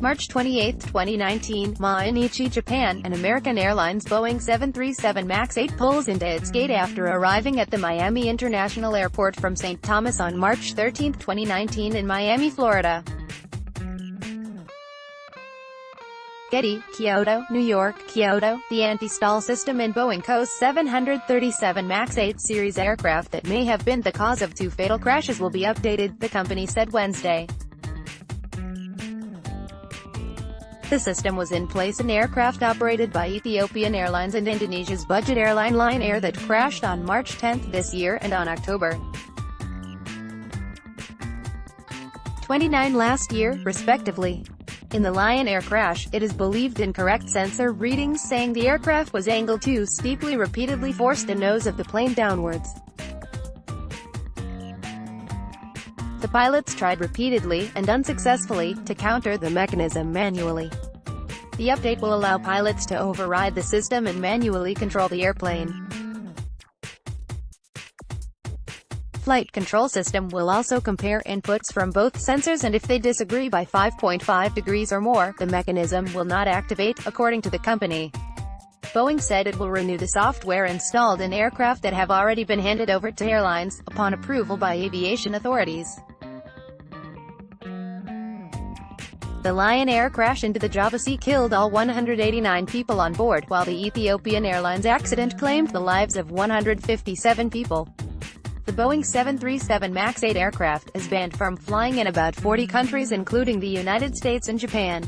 March 28, 2019, Mainichi Japan, an American Airlines Boeing 737 MAX 8 pulls into its gate after arriving at the Miami International Airport from St. Thomas on March 13, 2019 in Miami, Florida. Getty, Kyodo, New York. Kyodo, the anti-stall system in Boeing Co's 737 MAX 8 series aircraft that may have been the cause of 2 fatal crashes will be updated, the company said Wednesday. The system was in place in aircraft operated by Ethiopian Airlines and Indonesia's budget airline Lion Air that crashed on March 10 this year and on October 29 last year, respectively. In the Lion Air crash, it is believed incorrect sensor readings saying the aircraft was angled too steeply repeatedly forced the nose of the plane downwards. The pilots tried repeatedly, and unsuccessfully, to counter the mechanism manually. The update will allow pilots to override the system and manually control the airplane. Flight control system will also compare inputs from both sensors, and if they disagree by 5.5 degrees or more, the mechanism will not activate, according to the company. Boeing said it will renew the software installed in aircraft that have already been handed over to airlines, upon approval by aviation authorities. The Lion Air crash into the Java Sea killed all 189 people on board, while the Ethiopian Airlines accident claimed the lives of 157 people. The Boeing 737 MAX 8 aircraft is banned from flying in about 40 countries including the United States and Japan.